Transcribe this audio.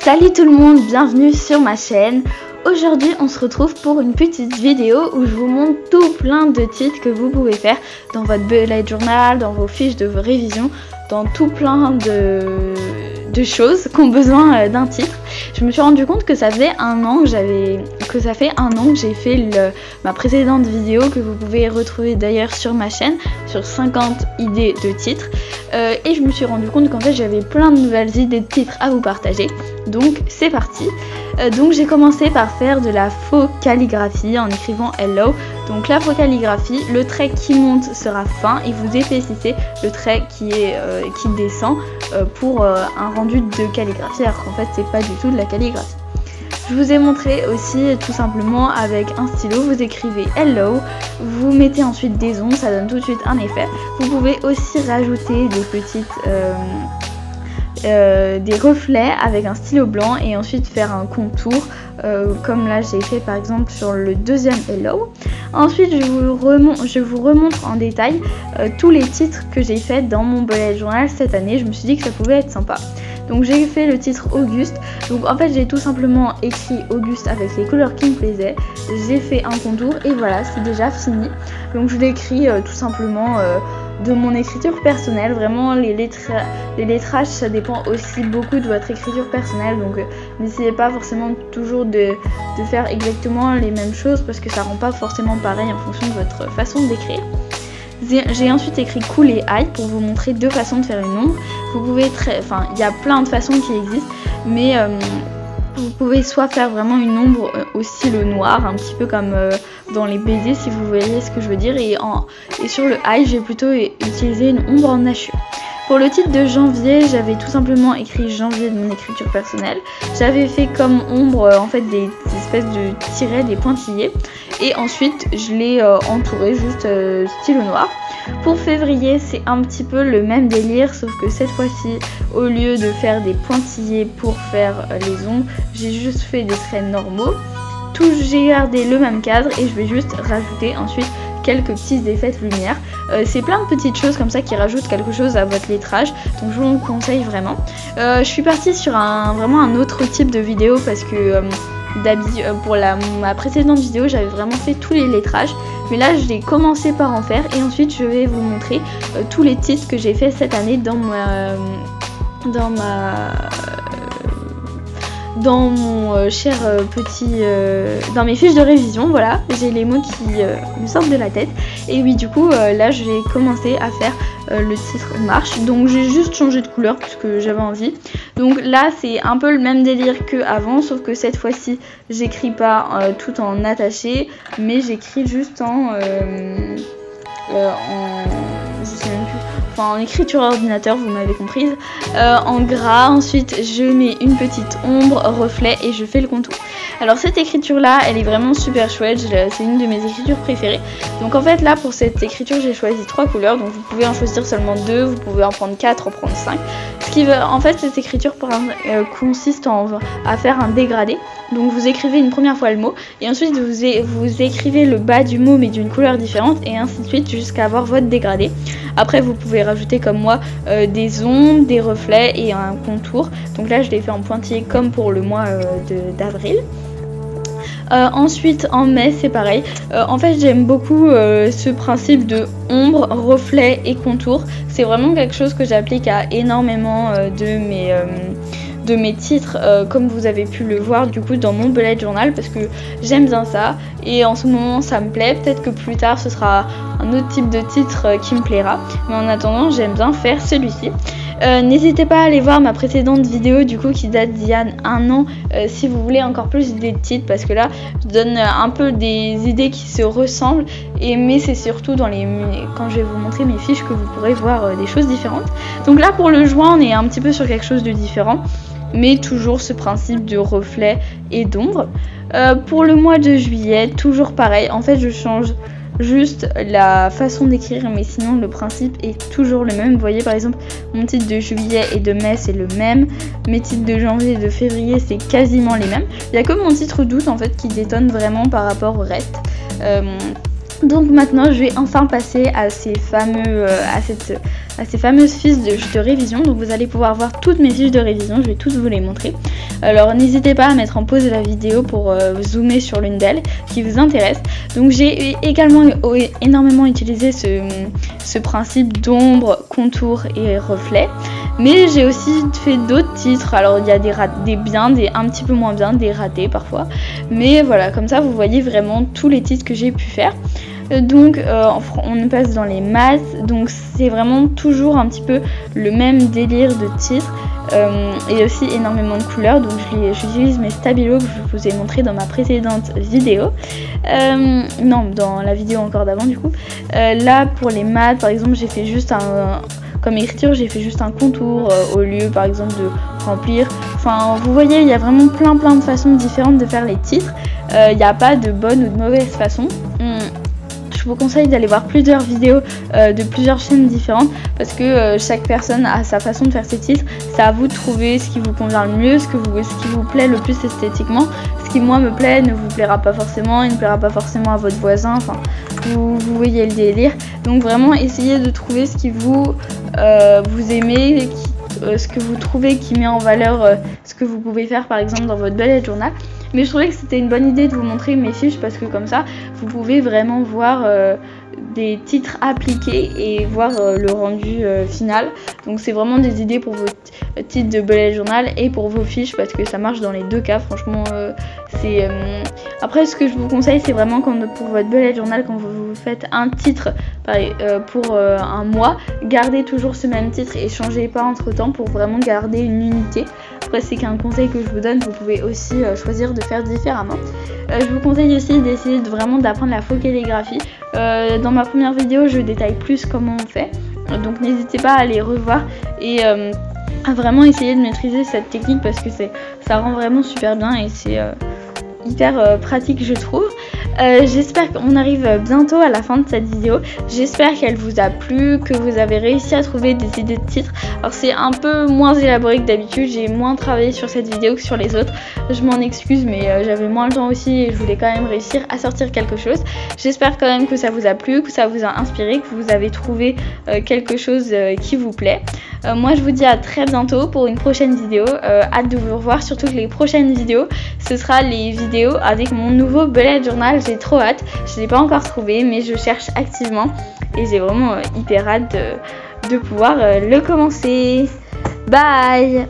Salut tout le monde, bienvenue sur ma chaîne. Aujourd'hui on se retrouve pour une petite vidéo où je vous montre tout plein de titres que vous pouvez faire dans votre bullet journal, dans vos fiches de révision, dans tout plein de choses qui ont besoin d'un titre. Je me suis rendu compte que ça faisait un an que j'ai fait ma précédente vidéo que vous pouvez retrouver d'ailleurs sur ma chaîne sur 50 idées de titres et je me suis rendu compte qu'en fait j'avais plein de nouvelles idées de titres à vous partager, donc c'est parti. Donc j'ai commencé par faire de la faux calligraphie en écrivant hello. Donc la faux calligraphie, le trait qui monte sera fin et vous épaississez le trait qui descend pour un rendu de calligraphie, alors qu'en fait c'est pas du tout de la calligraphie. Je vous ai montré aussi tout simplement avec un stylo, vous écrivez hello, vous mettez ensuite des ondes, ça donne tout de suite un effet. Vous pouvez aussi rajouter des petites des reflets avec un stylo blanc et ensuite faire un contour comme là j'ai fait par exemple sur le deuxième hello. Ensuite je vous remontre en détail tous les titres que j'ai fait dans mon bullet journal cette année. Je me suis dit que ça pouvait être sympa. Donc j'ai fait le titre Auguste. Donc en fait j'ai tout simplement écrit Auguste avec les couleurs qui me plaisaient. J'ai fait un contour et voilà, c'est déjà fini. Donc je l'écris tout simplement de mon écriture personnelle. Vraiment les lettrages ça dépend aussi beaucoup de votre écriture personnelle, donc n'essayez pas forcément toujours de faire exactement les mêmes choses parce que ça rend pas forcément pareil en fonction de votre façon d'écrire. J'ai ensuite écrit cool et high pour vous montrer deux façons de faire une ombre. Vous pouvez il y a plein de façons qui existent, mais vous pouvez soit faire vraiment une ombre au stylo noir, un petit peu comme dans les baisers si vous voyez ce que je veux dire, et sur le high j'ai plutôt utilisé une ombre en hachure. Pour le titre de janvier, j'avais tout simplement écrit janvier de mon écriture personnelle. J'avais fait comme ombre en fait des espèces de tirets, des pointillés, et ensuite je l'ai entouré juste stylo noir. Pour février, c'est un petit peu le même délire, sauf que cette fois-ci, au lieu de faire des pointillés pour faire les ombres, j'ai juste fait des traits normaux. J'ai gardé le même cadre et je vais juste rajouter ensuite quelques petits effets de lumière. C'est plein de petites choses comme ça qui rajoutent quelque chose à votre lettrage, donc je vous le conseille vraiment. Je suis partie sur vraiment un autre type de vidéo parce que pour ma précédente vidéo j'avais vraiment fait tous les lettrages, mais là je l'ai commencé par en faire et ensuite je vais vous montrer tous les titres que j'ai fait cette année dans mon cher dans mes fiches de révision. Voilà, j'ai les mots qui me sortent de la tête. Et oui, du coup là je vais commencer à faire le titre marche, donc j'ai juste changé de couleur parce que j'avais envie. Donc là c'est un peu le même délire que avant, sauf que cette fois-ci j'écris pas tout en attaché, mais j'écris juste je sais même plus, en écriture ordinateur, vous m'avez comprise, en gras. Ensuite je mets une petite ombre, reflet et je fais le contour. Alors cette écriture là elle est vraiment super chouette, c'est une de mes écritures préférées. Donc en fait là pour cette écriture j'ai choisi 3 couleurs, donc vous pouvez en choisir seulement 2, vous pouvez en prendre 4, en prendre 5. En fait cette écriture consiste à faire un dégradé. Donc vous écrivez une première fois le mot et ensuite vous écrivez le bas du mot mais d'une couleur différente et ainsi de suite jusqu'à avoir votre dégradé. Après vous pouvez rajouter comme moi des ombres, des reflets et un contour. Donc là je l'ai fait en pointillé comme pour le mois d'avril. Ensuite en mai c'est pareil. En fait j'aime beaucoup ce principe de ombre, reflet et contour. C'est vraiment quelque chose que j'applique à énormément de mes titres, comme vous avez pu le voir du coup dans mon bullet journal, parce que j'aime bien ça et en ce moment ça me plaît. Peut-être que plus tard ce sera un autre type de titre qui me plaira, mais en attendant j'aime bien faire celui-ci. N'hésitez pas à aller voir ma précédente vidéo du coup qui date d'il y a un an si vous voulez encore plus d'idées de titres, parce que là je donne un peu des idées qui se ressemblent, mais c'est surtout quand je vais vous montrer mes fiches que vous pourrez voir des choses différentes. Donc là pour le juin on est un petit peu sur quelque chose de différent, mais toujours ce principe de reflet et d'ombre. Pour le mois de juillet toujours pareil, en fait je change juste la façon d'écrire, mais sinon le principe est toujours le même. Vous voyez par exemple mon titre de juillet et de mai c'est le même, mes titres de janvier et de février c'est quasiment les mêmes. Il n'y a que mon titre d'août en fait qui détonne vraiment par rapport au reste. Donc maintenant je vais enfin passer à ces fameuses fiches de révision. Donc vous allez pouvoir voir toutes mes fiches de révision, je vais toutes vous les montrer. Alors n'hésitez pas à mettre en pause la vidéo pour zoomer sur l'une d'elles qui vous intéresse. Donc j'ai également énormément utilisé ce principe d'ombre, contour et reflet. Mais j'ai aussi fait d'autres titres, alors il y a des biens, des un petit peu moins bien, des ratés parfois. Mais voilà, comme ça vous voyez vraiment tous les titres que j'ai pu faire. Donc on passe dans les masses, donc c'est vraiment toujours un petit peu le même délire de titres et aussi énormément de couleurs. Donc j'utilise mes stabilos que je vous ai montré dans ma précédente vidéo, non, dans la vidéo encore d'avant du coup. Là pour les maths par exemple, j'ai fait juste comme écriture, j'ai fait juste un contour au lieu par exemple de remplir. Enfin vous voyez, il y a vraiment plein de façons différentes de faire les titres. Il n'y a pas de bonne ou de mauvaise façon. Je vous conseille d'aller voir plusieurs vidéos de plusieurs chaînes différentes parce que chaque personne a sa façon de faire ses titres. C'est à vous de trouver ce qui vous convient le mieux, ce qui vous plaît le plus esthétiquement. Ce qui moi me plaît ne vous plaira pas forcément, il ne plaira pas forcément à votre voisin. Enfin, vous voyez le délire. Donc vraiment essayez de trouver ce qui vous aimez, ce que vous trouvez qui met en valeur ce que vous pouvez faire par exemple dans votre bullet journal. Mais je trouvais que c'était une bonne idée de vous montrer mes fiches parce que comme ça vous pouvez vraiment voir des titres appliqués et voir le rendu final. Donc c'est vraiment des idées pour vos titres de bullet journal et pour vos fiches parce que ça marche dans les deux cas. Franchement après ce que je vous conseille c'est vraiment pour votre bullet journal, quand vous faites un titre pour un mois, gardez toujours ce même titre et changez pas entre temps pour vraiment garder une unité. Après c'est qu'un conseil que je vous donne, vous pouvez aussi choisir de faire différemment. Je vous conseille aussi d'essayer d'apprendre la faux calligraphie. Dans ma première vidéo je détaille plus comment on fait, donc n'hésitez pas à aller revoir et à vraiment essayer de maîtriser cette technique parce que ça rend vraiment super bien et c'est hyper pratique je trouve. J'espère qu'on arrive bientôt à la fin de cette vidéo. J'espère qu'elle vous a plu, que vous avez réussi à trouver des idées de titres. Alors c'est un peu moins élaboré que d'habitude, j'ai moins travaillé sur cette vidéo que sur les autres. Je m'en excuse mais j'avais moins le temps aussi et je voulais quand même réussir à sortir quelque chose. J'espère quand même que ça vous a plu, que ça vous a inspiré, que vous avez trouvé quelque chose qui vous plaît. Moi je vous dis à très bientôt pour une prochaine vidéo. Hâte de vous revoir, surtout que les prochaines vidéos ce sera les vidéos avec mon nouveau bullet journal. J'ai trop hâte, je ne l'ai pas encore trouvé mais je cherche activement et j'ai vraiment hyper hâte de pouvoir le commencer. Bye!